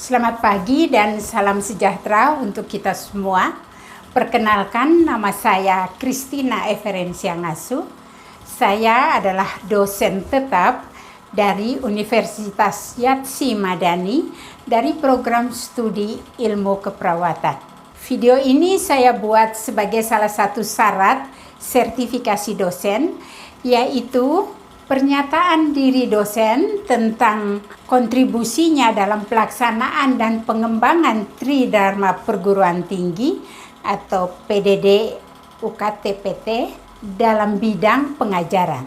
Selamat pagi dan salam sejahtera untuk kita semua. Perkenalkan, nama saya Christina Everensia Ngasu. Saya adalah dosen tetap dari Universitas Yatsi Madani dari program studi ilmu keperawatan. Video ini saya buat sebagai salah satu syarat sertifikasi dosen, yaitu pernyataan diri dosen tentang kontribusinya dalam pelaksanaan dan pengembangan Tridharma Perguruan Tinggi atau PDD UKT-PT dalam bidang pengajaran.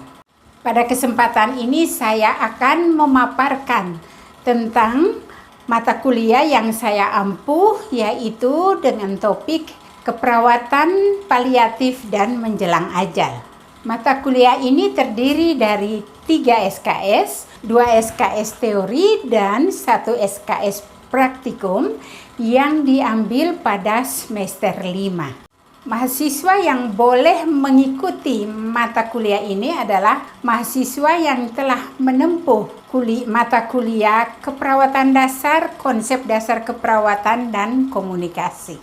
Pada kesempatan ini saya akan memaparkan tentang mata kuliah yang saya ampuh, yaitu dengan topik keperawatan paliatif dan menjelang ajal. Mata kuliah ini terdiri dari 3 SKS, 2 SKS teori dan 1 SKS praktikum yang diambil pada semester 5. Mahasiswa yang boleh mengikuti mata kuliah ini adalah mahasiswa yang telah menempuh mata kuliah keperawatan dasar, konsep dasar keperawatan dan komunikasi.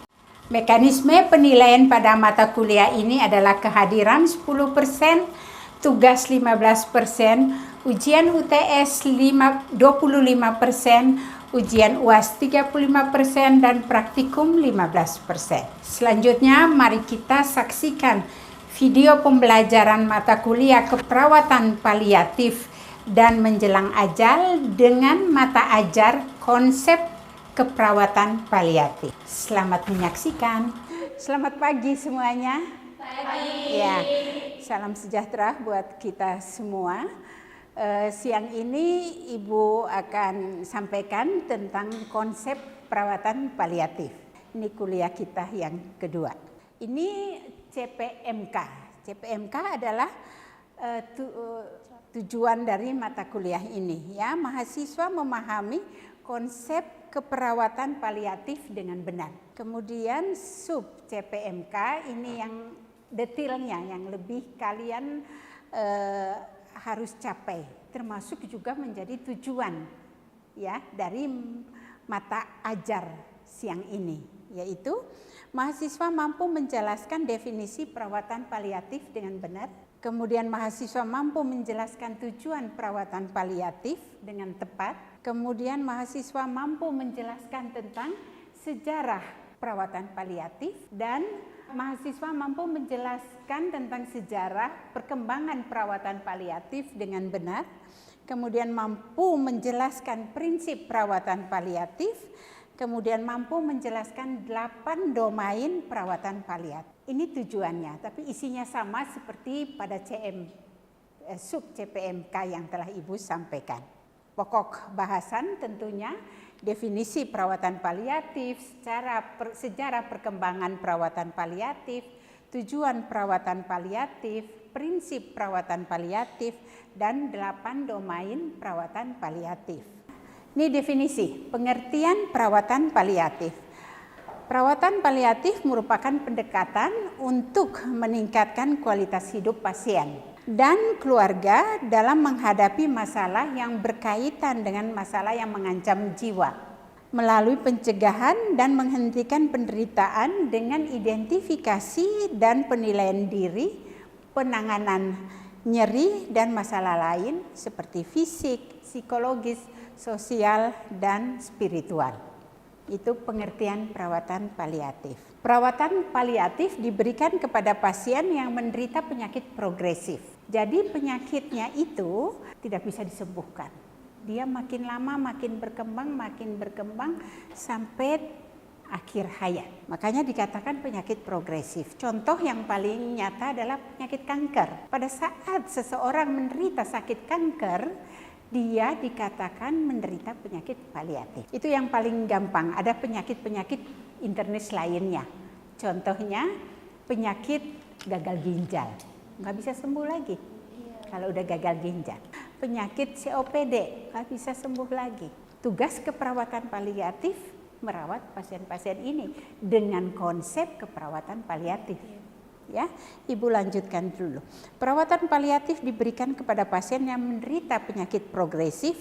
Mekanisme penilaian pada mata kuliah ini adalah kehadiran 10%, tugas 15%, ujian UTS 25%, ujian UAS 35% dan praktikum 15%. Selanjutnya mari kita saksikan video pembelajaran mata kuliah keperawatan paliatif dan menjelang ajal dengan mata ajar konsep keperawatan paliatif. Selamat menyaksikan. Selamat pagi semuanya. Pagi. Ya, salam sejahtera buat kita semua. Siang ini Ibu akan sampaikan tentang konsep perawatan paliatif. Ini kuliah kita yang kedua. Ini CPMK. CPMK adalah tujuan dari mata kuliah ini. Ya, mahasiswa memahami konsep keperawatan paliatif dengan benar. Kemudian sub CPMK ini yang detailnya, yang lebih kalian harus capai, termasuk juga menjadi tujuan ya dari mata ajar siang ini, yaitu mahasiswa mampu menjelaskan definisi perawatan paliatif dengan benar. Kemudian mahasiswa mampu menjelaskan tujuan perawatan paliatif dengan tepat. Kemudian mahasiswa mampu menjelaskan tentang sejarah perawatan paliatif dan mahasiswa mampu menjelaskan tentang sejarah perkembangan perawatan paliatif dengan benar. Kemudian mampu menjelaskan prinsip perawatan paliatif. Kemudian mampu menjelaskan 8 domain perawatan paliatif. Ini tujuannya, tapi isinya sama seperti pada sub CPMK yang telah Ibu sampaikan. Pokok bahasan tentunya definisi perawatan paliatif, sejarah perkembangan perawatan paliatif, tujuan perawatan paliatif, prinsip perawatan paliatif, dan 8 domain perawatan paliatif. Ini definisi, pengertian perawatan paliatif. Perawatan paliatif merupakan pendekatan untuk meningkatkan kualitas hidup pasien dan keluarga dalam menghadapi masalah yang berkaitan dengan masalah yang mengancam jiwa melalui pencegahan dan menghentikan penderitaan dengan identifikasi dan penilaian diri, penanganan nyeri dan masalah lain seperti fisik, psikologis, sosial, dan spiritual. Itu pengertian perawatan paliatif. Perawatan paliatif diberikan kepada pasien yang menderita penyakit progresif. Jadi penyakitnya itu tidak bisa disembuhkan. Dia makin lama makin berkembang sampai akhir hayat. Makanya dikatakan penyakit progresif. Contoh yang paling nyata adalah penyakit kanker. Pada saat seseorang menderita sakit kanker, dia dikatakan menderita penyakit paliatif. Itu yang paling gampang. Ada penyakit-penyakit internis lainnya. Contohnya penyakit gagal ginjal. Nggak bisa sembuh lagi kalau udah gagal ginjal. Penyakit COPD nggak bisa sembuh lagi. Tugas keperawatan paliatif merawat pasien-pasien ini dengan konsep keperawatan paliatif. Ya, Ibu lanjutkan dulu. Perawatan paliatif diberikan kepada pasien yang menderita penyakit progresif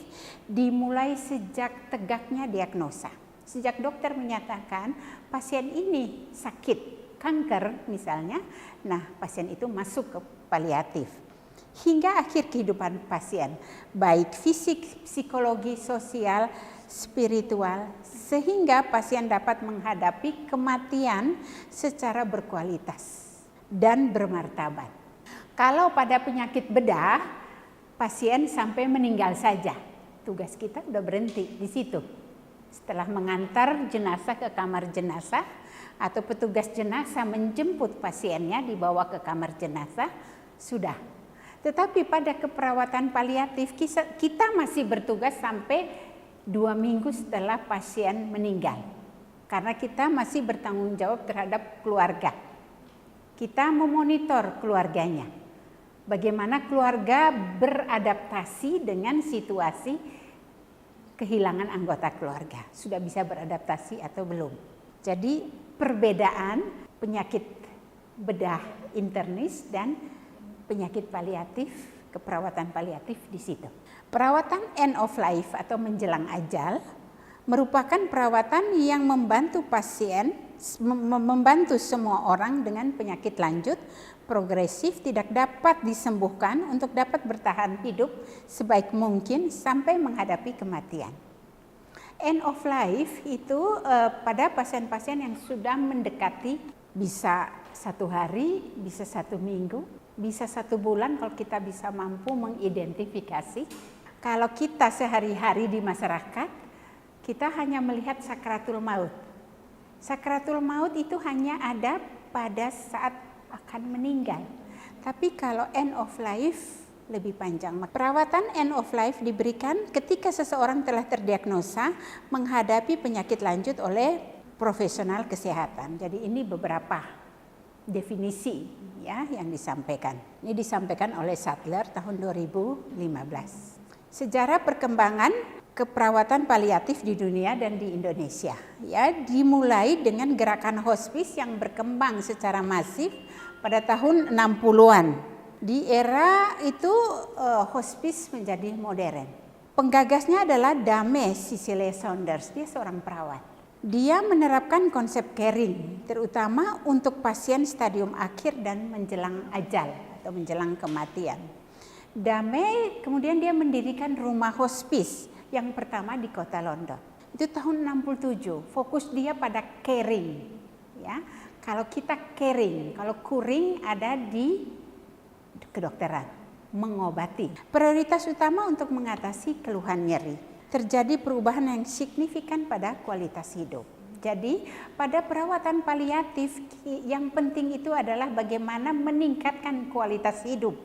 dimulai sejak tegaknya diagnosa. Sejak dokter menyatakan pasien ini sakit kanker misalnya, nah pasien itu masuk ke paliatif. Hingga akhir kehidupan pasien, baik fisik, psikologi, sosial, spiritual, sehingga pasien dapat menghadapi kematian secara berkualitas dan bermartabat. Kalau pada penyakit bedah, pasien sampai meninggal saja. Tugas kita udah berhenti di situ. Setelah mengantar jenazah ke kamar jenazah atau petugas jenazah menjemput pasiennya dibawa ke kamar jenazah, sudah. Tetapi pada keperawatan paliatif kita masih bertugas sampai 2 minggu setelah pasien meninggal. Karena kita masih bertanggung jawab terhadap keluarga. Kita memonitor keluarganya. Bagaimana keluarga beradaptasi dengan situasi kehilangan anggota keluarga. Sudah bisa beradaptasi atau belum. Jadi perbedaan penyakit bedah internis dan penyakit paliatif, keperawatan paliatif di situ. Perawatan end of life atau menjelang ajal merupakan perawatan yang membantu pasien, membantu semua orang dengan penyakit lanjut, progresif, tidak dapat disembuhkan untuk dapat bertahan hidup sebaik mungkin sampai menghadapi kematian. End of life itu pada pasien-pasien yang sudah mendekati bisa 1 hari, bisa 1 minggu, bisa 1 bulan kalau kita bisa mampu mengidentifikasi. Kalau kita sehari-hari di masyarakat, kita hanya melihat sakratul maut. Sakratul maut itu hanya ada pada saat akan meninggal. Tapi kalau end of life lebih panjang. Perawatan end of life diberikan ketika seseorang telah terdiagnosa menghadapi penyakit lanjut oleh profesional kesehatan. Jadi ini beberapa definisi ya yang disampaikan. Ini disampaikan oleh Sattler tahun 2015. Sejarah perkembangan keperawatan paliatif di dunia dan di Indonesia ya dimulai dengan gerakan hospice yang berkembang secara masif pada tahun 60-an. Di era itu hospice menjadi modern. Penggagasnya adalah Dame Cecile Saunders, dia seorang perawat. Dia menerapkan konsep caring terutama untuk pasien stadium akhir dan menjelang ajal atau menjelang kematian. Dame kemudian dia mendirikan rumah hospice yang pertama di kota London. Itu tahun 67. Fokus dia pada caring. Ya, kalau kita caring, kalau kuring ada di kedokteran, mengobati. Prioritas utama untuk mengatasi keluhan nyeri. Terjadi perubahan yang signifikan pada kualitas hidup. Jadi pada perawatan paliatif yang penting itu adalah bagaimana meningkatkan kualitas hidup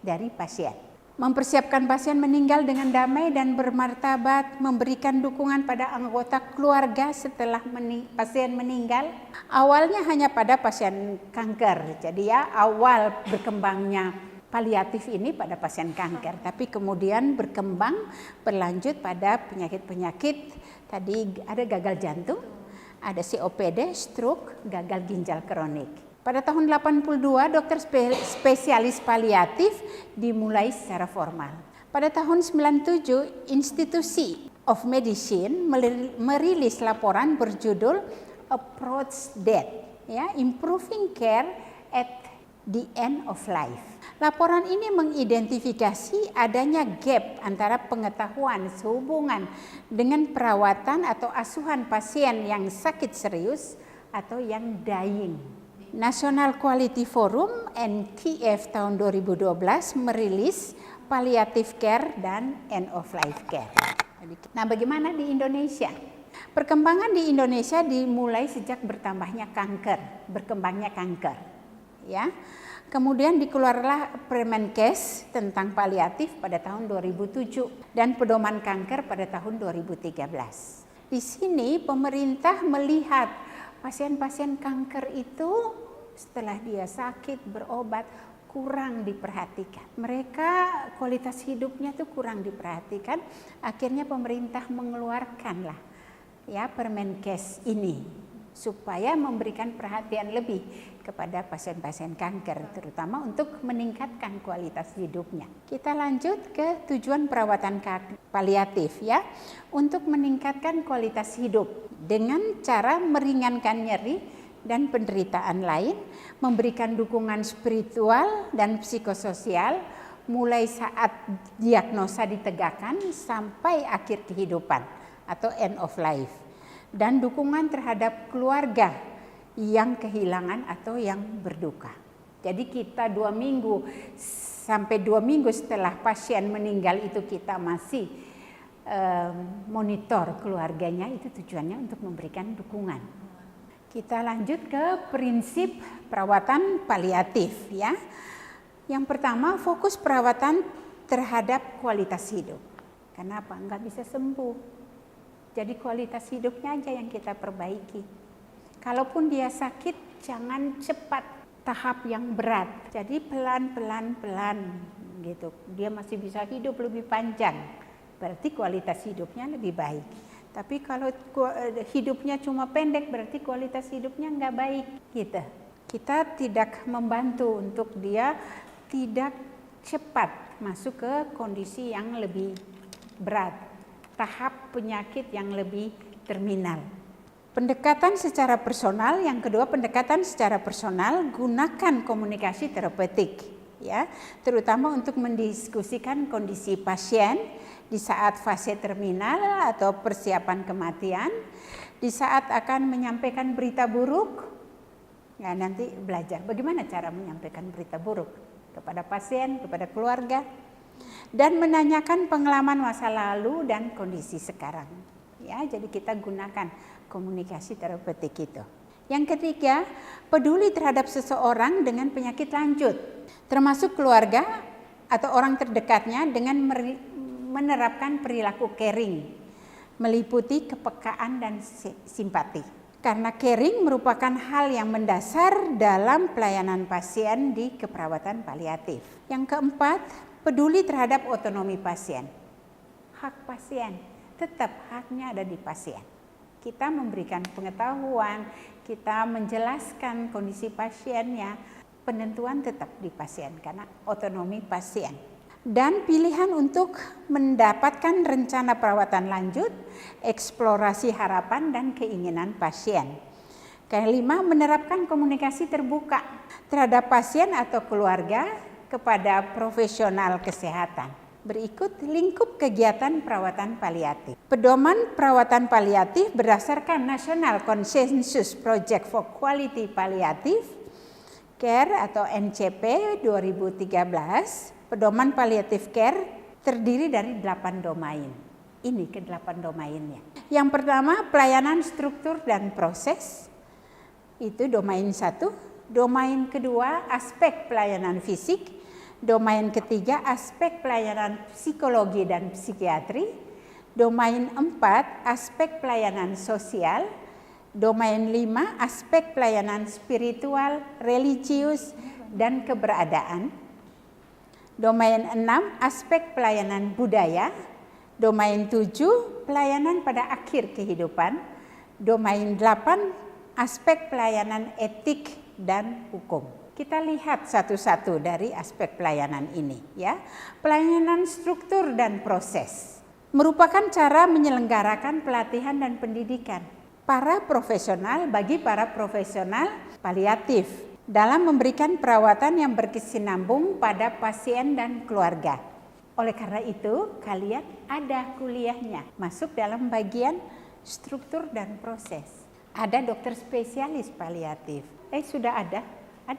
dari pasien. Mempersiapkan pasien meninggal dengan damai dan bermartabat, memberikan dukungan pada anggota keluarga setelah pasien meninggal. Awalnya hanya pada pasien kanker, jadi ya awal berkembangnya paliatif ini pada pasien kanker, tapi kemudian berkembang berlanjut pada penyakit-penyakit, tadi ada gagal jantung, ada COPD, stroke, gagal ginjal kronik. Pada tahun 82, dokter spesialis paliatif dimulai secara formal. Pada tahun 97, Institute of Medicine merilis laporan berjudul Approach Death, ya, Improving Care at the End of Life. Laporan ini mengidentifikasi adanya gap antara pengetahuan sehubungan dengan perawatan atau asuhan pasien yang sakit serius atau yang dying. National Quality Forum NQF tahun 2012 merilis palliative care dan end of life care. Nah, bagaimana di Indonesia? Perkembangan di Indonesia dimulai sejak berkembangnya kanker. Ya. Kemudian dikeluarlah Permenkes tentang paliatif pada tahun 2007 dan pedoman kanker pada tahun 2013. Di sini pemerintah melihat pasien-pasien kanker itu setelah dia sakit berobat kurang diperhatikan. Mereka kualitas hidupnya tuh kurang diperhatikan. Akhirnya pemerintah mengeluarkanlah ya Permenkes ini supaya memberikan perhatian lebih kepada pasien-pasien kanker, terutama untuk meningkatkan kualitas hidupnya. Kita lanjut ke tujuan perawatan paliatif ya, untuk meningkatkan kualitas hidup dengan cara meringankan nyeri dan penderitaan lain, memberikan dukungan spiritual dan psikososial mulai saat diagnosa ditegakkan sampai akhir kehidupan atau end of life, dan dukungan terhadap keluarga yang kehilangan atau yang berduka. Jadi kita 2 minggu sampai 2 minggu setelah pasien meninggal itu kita masih monitor keluarganya, itu tujuannya untuk memberikan dukungan. Kita lanjut ke prinsip perawatan paliatif ya. Yang pertama, fokus perawatan terhadap kualitas hidup. Kenapa? Nggak bisa sembuh. Jadi kualitas hidupnya aja yang kita perbaiki. Kalaupun dia sakit, jangan cepat tahap yang berat. Jadi pelan-pelan gitu. Dia masih bisa hidup lebih panjang. Berarti kualitas hidupnya lebih baik. Tapi kalau hidupnya cuma pendek, berarti kualitas hidupnya nggak baik gitu. Kita tidak membantu untuk dia tidak cepat masuk ke kondisi yang lebih berat, tahap penyakit yang lebih terminal. Pendekatan secara personal, yang kedua pendekatan secara personal, gunakan komunikasi terapeutik ya, terutama untuk mendiskusikan kondisi pasien di saat fase terminal atau persiapan kematian, di saat akan menyampaikan berita buruk. Ya, nanti belajar bagaimana cara menyampaikan berita buruk kepada pasien, kepada keluarga, dan menanyakan pengalaman masa lalu dan kondisi sekarang. Ya, jadi kita gunakan komunikasi terapeutik itu. Yang ketiga, peduli terhadap seseorang dengan penyakit lanjut, termasuk keluarga atau orang terdekatnya dengan menerapkan perilaku caring, meliputi kepekaan dan simpati. Karena caring merupakan hal yang mendasar dalam pelayanan pasien di keperawatan paliatif. Yang keempat, peduli terhadap otonomi pasien. Hak pasien, tetap haknya ada di pasien. Kita memberikan pengetahuan, kita menjelaskan kondisi pasiennya, penentuan tetap di pasien karena otonomi pasien. Dan pilihan untuk mendapatkan rencana perawatan lanjut, eksplorasi harapan dan keinginan pasien. Kelima, menerapkan komunikasi terbuka terhadap pasien atau keluarga kepada profesional kesehatan. Berikut lingkup kegiatan perawatan paliatif. Pedoman perawatan paliatif berdasarkan National Consensus Project for Quality Palliative Care atau NCP 2013. Pedoman palliative care terdiri dari 8 domain. Ini ke-8 domainnya. Yang pertama, pelayanan struktur dan proses. Itu domain 1. Domain kedua, aspek pelayanan fisik. Domain ketiga, aspek pelayanan psikologi dan psikiatri. Domain 4, aspek pelayanan sosial. Domain 5, aspek pelayanan spiritual, religius, dan keberadaan. Domain 6, aspek pelayanan budaya. Domain 7, pelayanan pada akhir kehidupan. Domain 8, aspek pelayanan etik dan hukum. Kita lihat satu-satu dari aspek pelayanan ini ya. Pelayanan struktur dan proses merupakan cara menyelenggarakan pelatihan dan pendidikan bagi para profesional paliatif dalam memberikan perawatan yang berkesinambung pada pasien dan keluarga. Oleh karena itu, kalian ada kuliahnya, masuk dalam bagian struktur dan proses. Ada dokter spesialis paliatif. Sudah ada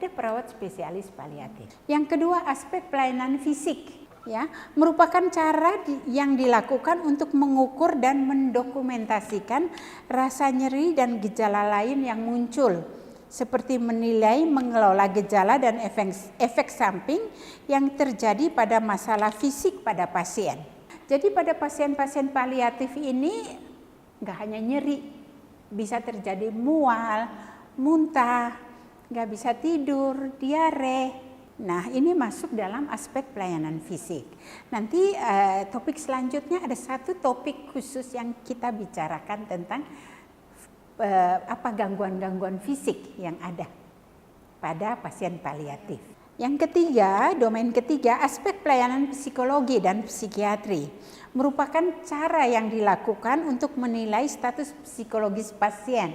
perawat spesialis paliatif. Yang kedua, aspek pelayanan fisik. Ya, merupakan cara yang dilakukan untuk mengukur dan mendokumentasikan rasa nyeri dan gejala lain yang muncul, seperti menilai, mengelola gejala dan efek samping yang terjadi pada masalah fisik pada pasien. Jadi pada pasien-pasien paliatif ini nggak hanya nyeri, bisa terjadi mual, muntah, nggak bisa tidur, diare. Nah, ini masuk dalam aspek pelayanan fisik. Nanti topik selanjutnya ada satu topik khusus yang kita bicarakan tentang apa gangguan-gangguan fisik yang ada pada pasien paliatif. Yang ketiga, domain ketiga, aspek pelayanan psikologi dan psikiatri merupakan cara yang dilakukan untuk menilai status psikologis pasien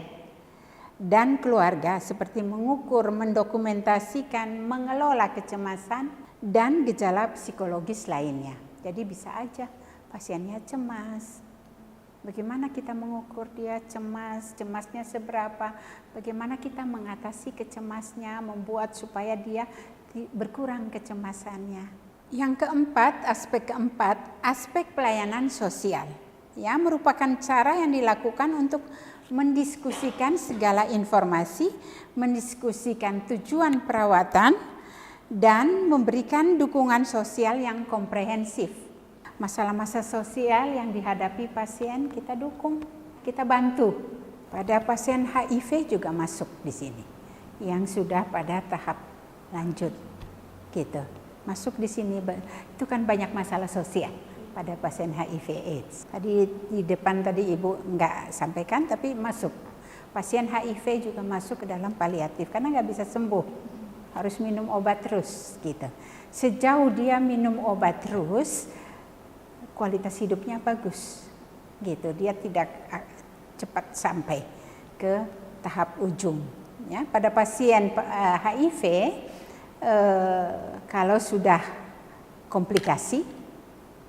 dan keluarga, seperti mengukur, mendokumentasikan, mengelola kecemasan dan gejala psikologis lainnya. Jadi bisa aja pasiennya cemas. Bagaimana kita mengukur dia cemas, cemasnya seberapa, bagaimana kita mengatasi kecemasnya, membuat supaya dia berkurang kecemasannya. Yang keempat, aspek pelayanan sosial. Ya, merupakan cara yang dilakukan untuk mendiskusikan segala informasi, mendiskusikan tujuan perawatan, dan memberikan dukungan sosial yang komprehensif. Masalah-masalah sosial yang dihadapi pasien kita dukung, kita bantu. Pada pasien HIV juga masuk di sini, yang sudah pada tahap lanjut, gitu. Masuk di sini, itu kan banyak masalah sosial pada pasien HIV/AIDS. Tadi di depan tadi Ibu nggak sampaikan, tapi masuk. Pasien HIV juga masuk ke dalam paliatif karena nggak bisa sembuh, harus minum obat terus, gitu. Sejauh dia minum obat terus, kualitas hidupnya bagus, gitu. Dia tidak cepat sampai ke tahap ujung. Ya, pada pasien HIV, kalau sudah komplikasi,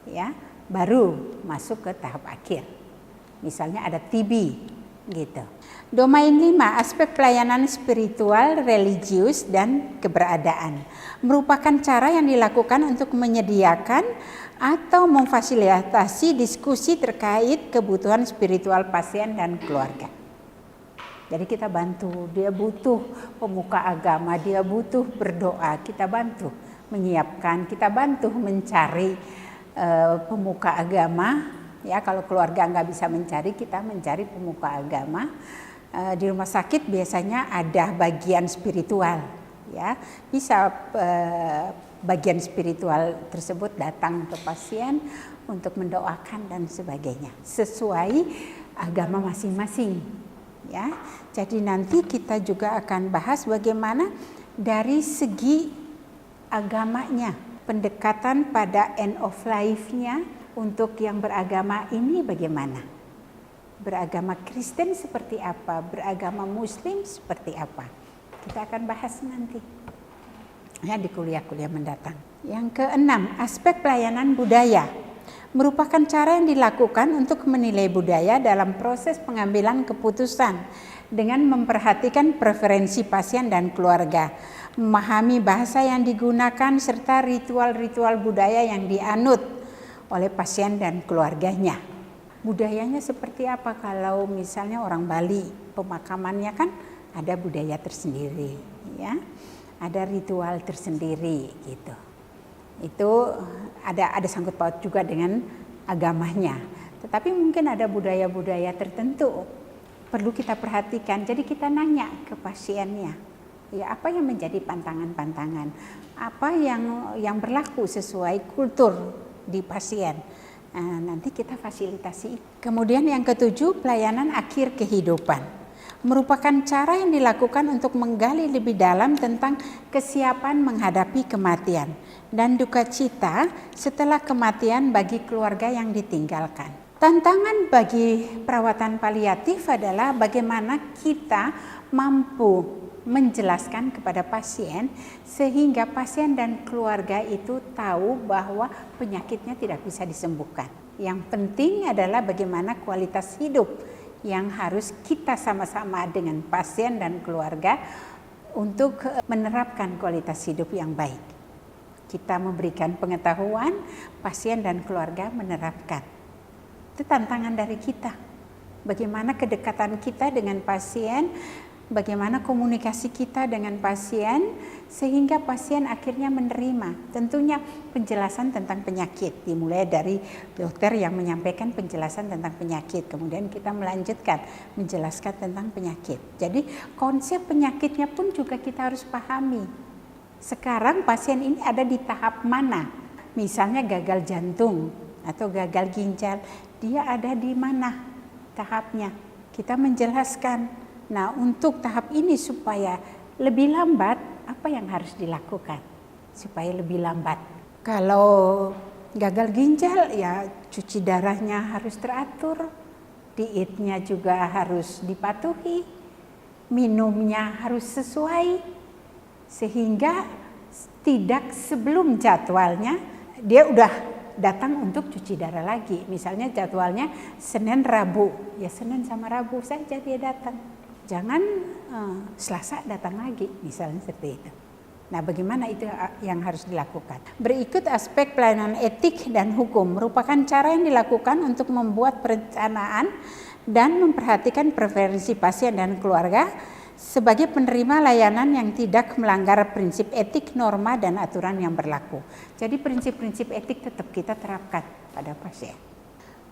ya, baru masuk ke tahap akhir. Misalnya ada TB, gitu. Domain 5, aspek pelayanan spiritual, religius, dan keberadaan. Merupakan cara yang dilakukan untuk menyediakan atau memfasilitasi diskusi terkait kebutuhan spiritual pasien dan keluarga. Jadi kita bantu, dia butuh pemuka agama, dia butuh berdoa, kita bantu menyiapkan, kita bantu mencari pemuka agama. Ya, kalau keluarga nggak bisa mencari, kita mencari pemuka agama. Di rumah sakit biasanya ada bagian spiritual, ya, bisa bagian spiritual tersebut datang ke pasien untuk mendoakan dan sebagainya sesuai agama masing-masing, ya. Jadi nanti kita juga akan bahas bagaimana dari segi agamanya, pendekatan pada end of life-nya untuk yang beragama ini bagaimana. Beragama Kristen seperti apa, beragama Muslim seperti apa. Kita akan bahas nanti, ya, di kuliah-kuliah mendatang. Yang keenam, aspek pelayanan budaya. Merupakan cara yang dilakukan untuk menilai budaya dalam proses pengambilan keputusan dengan memperhatikan preferensi pasien dan keluarga, memahami bahasa yang digunakan serta ritual-ritual budaya yang dianut oleh pasien dan keluarganya. Budayanya seperti apa? Kalau misalnya orang Bali, pemakamannya kan ada budaya tersendiri, ya, ada ritual tersendiri, gitu. Itu ada sangkut paut juga dengan agamanya. Tetapi mungkin ada budaya-budaya tertentu perlu kita perhatikan. Jadi kita nanya ke pasiennya, ya, apa yang menjadi pantangan-pantangan, apa yang berlaku sesuai kultur di pasien. Nah, nanti kita fasilitasi. Kemudian yang ketujuh, pelayanan akhir kehidupan. Merupakan cara yang dilakukan untuk menggali lebih dalam tentang kesiapan menghadapi kematian dan duka cita setelah kematian bagi keluarga yang ditinggalkan. Tantangan bagi perawatan paliatif adalah bagaimana kita mampu menjelaskan kepada pasien sehingga pasien dan keluarga itu tahu bahwa penyakitnya tidak bisa disembuhkan. Yang penting adalah bagaimana kualitas hidup yang harus kita sama-sama dengan pasien dan keluarga untuk menerapkan kualitas hidup yang baik. Kita memberikan pengetahuan, pasien dan keluarga menerapkan. Itu tantangan dari kita. Bagaimana kedekatan kita dengan pasien, bagaimana komunikasi kita dengan pasien sehingga pasien akhirnya menerima. Tentunya penjelasan tentang penyakit dimulai dari dokter yang menyampaikan penjelasan tentang penyakit, kemudian kita melanjutkan menjelaskan tentang penyakit. Jadi konsep penyakitnya pun juga kita harus pahami. Sekarang pasien ini ada di tahap mana? Misalnya gagal jantung atau gagal ginjal, dia ada di mana tahapnya? kita menjelaskan. Nah, untuk tahap ini supaya lebih lambat, apa yang harus dilakukan supaya lebih lambat? Kalau gagal ginjal, ya cuci darahnya harus teratur, dietnya juga harus dipatuhi, minumnya harus sesuai, sehingga tidak sebelum jadwalnya dia udah datang untuk cuci darah lagi. Misalnya jadwalnya Senin Rabu, ya Senin sama Rabu saja dia datang. Jangan Selasa datang lagi, misalnya seperti itu. Nah, bagaimana itu yang harus dilakukan? Berikut aspek pelayanan etik dan hukum merupakan cara yang dilakukan untuk membuat perencanaan dan memperhatikan preferensi pasien dan keluarga sebagai penerima layanan yang tidak melanggar prinsip etik, norma, dan aturan yang berlaku. Jadi prinsip-prinsip etik tetap kita terapkan pada pasien.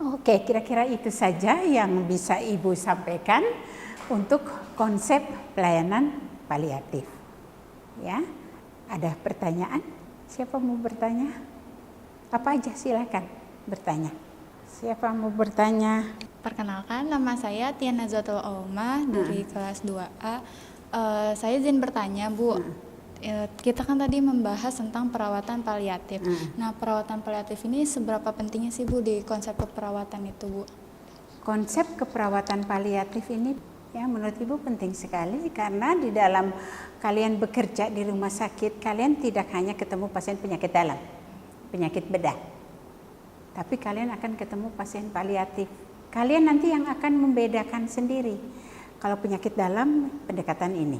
Oke, kira-kira itu saja yang bisa Ibu sampaikan untuk konsep pelayanan paliatif. Ya, ada pertanyaan? Siapa mau bertanya? Apa aja silakan bertanya. Siapa mau bertanya? Perkenalkan, nama saya Tiana Zatul Auma dari kelas 2A. Saya izin bertanya, Bu. Kita kan tadi membahas tentang perawatan paliatif. Nah, perawatan paliatif ini seberapa pentingnya sih, Bu, di konsep keperawatan itu, Bu? Konsep keperawatan paliatif ini ya menurut Ibu penting sekali, karena di dalam kalian bekerja di rumah sakit, kalian tidak hanya ketemu pasien penyakit dalam, penyakit bedah, tapi kalian akan ketemu pasien paliatif. Kalian nanti yang akan membedakan sendiri. Kalau penyakit dalam, pendekatan ini.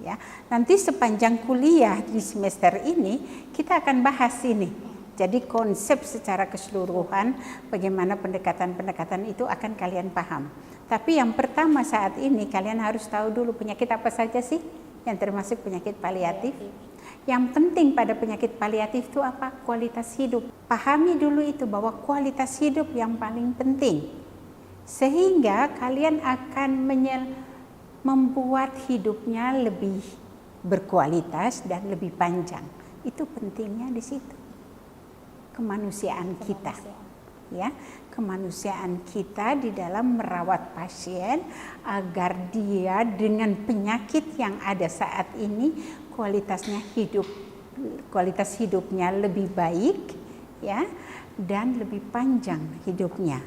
Ya, nanti sepanjang kuliah di semester ini kita akan bahas ini. Jadi konsep secara keseluruhan bagaimana pendekatan-pendekatan itu akan kalian paham. Tapi yang pertama saat ini kalian harus tahu dulu penyakit apa saja sih yang termasuk penyakit paliatif. Yang penting pada penyakit paliatif itu apa? Kualitas hidup. Pahami dulu itu bahwa kualitas hidup yang paling penting. Sehingga kalian akan membuat hidupnya lebih berkualitas dan lebih panjang. Itu pentingnya di situ. Kemanusiaan kita. Ya, kemanusiaan kita di dalam merawat pasien agar dia dengan penyakit yang ada saat ini kualitas hidupnya lebih baik, ya, dan lebih panjang hidupnya.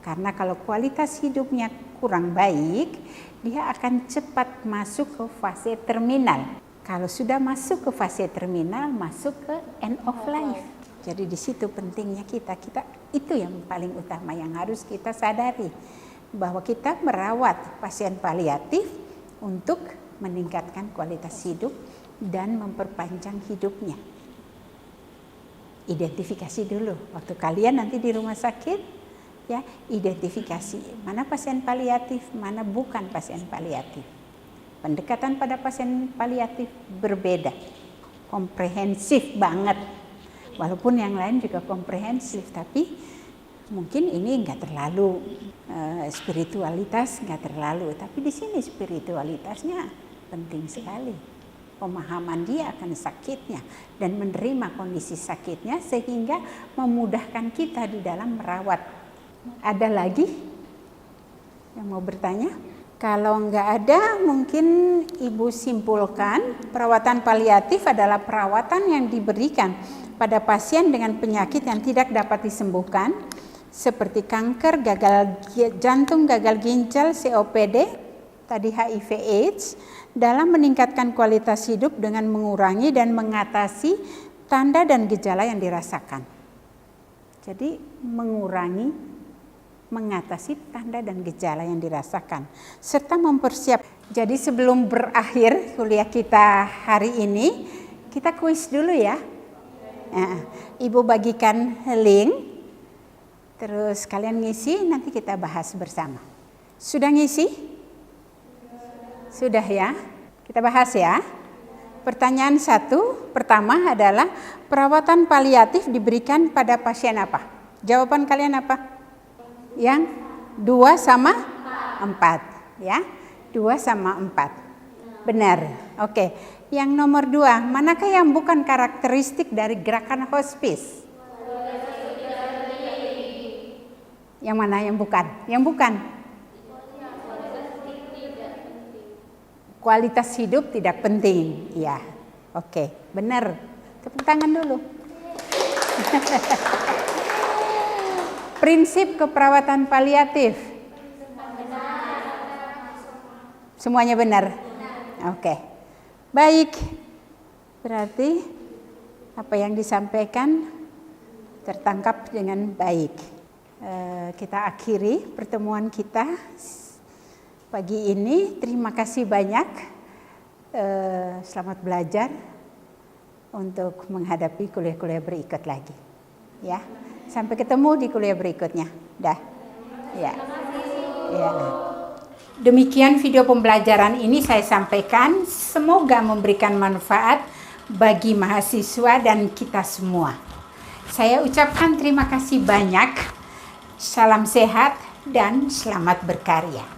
Karena kalau kualitas hidupnya kurang baik, dia akan cepat masuk ke fase terminal. Kalau sudah masuk ke fase terminal, masuk ke end of life. Jadi di situ pentingnya kita itu yang paling utama yang harus kita sadari, bahwa kita merawat pasien paliatif untuk meningkatkan kualitas hidup dan memperpanjang hidupnya. Identifikasi dulu waktu kalian nanti di rumah sakit, ya, identifikasi mana pasien paliatif, mana bukan pasien paliatif. Pendekatan pada pasien paliatif berbeda, komprehensif banget. Walaupun yang lain juga komprehensif, tapi mungkin ini enggak terlalu spiritualitas enggak terlalu, tapi di sini spiritualitasnya penting sekali. Pemahaman dia akan sakitnya dan menerima kondisi sakitnya sehingga memudahkan kita di dalam merawat. Ada lagi yang mau bertanya? Kalau enggak ada, mungkin Ibu simpulkan perawatan paliatif adalah perawatan yang diberikan pada pasien dengan penyakit yang tidak dapat disembuhkan seperti kanker, gagal jantung, gagal ginjal, COPD, tadi HIV/AIDS, dalam meningkatkan kualitas hidup dengan mengurangi dan mengatasi tanda dan gejala yang dirasakan. Jadi mengatasi tanda dan gejala yang dirasakan serta mempersiapkan. Jadi sebelum berakhir kuliah kita hari ini, kita kuis dulu ya. Ibu bagikan link, terus kalian ngisi, nanti kita bahas bersama. Sudah ngisi? Sudah ya? Kita bahas ya. Pertanyaan 1 pertama adalah perawatan paliatif diberikan pada pasien apa? Jawaban kalian apa? Yang 2 sama 4 ya. 2 sama 4. Benar. Oke. Yang nomor 2, manakah yang bukan karakteristik dari gerakan hospice? Yang mana yang bukan? Yang bukan. kualitas hidup tidak penting. Ya, oke, benar. Tepuk tangan dulu. Prinsip keperawatan paliatif. Semuanya benar? Oke. Baik. Berarti apa yang disampaikan tertangkap dengan baik. Kita akhiri pertemuan kita pagi ini. Terima kasih banyak. Selamat belajar untuk menghadapi kuliah-kuliah berikut lagi. Ya. Sampai ketemu di kuliah berikutnya. Dah. Ya. Ya. Demikian video pembelajaran ini saya sampaikan. Semoga memberikan manfaat bagi mahasiswa dan kita semua. Saya ucapkan terima kasih banyak. Salam sehat dan selamat berkarya.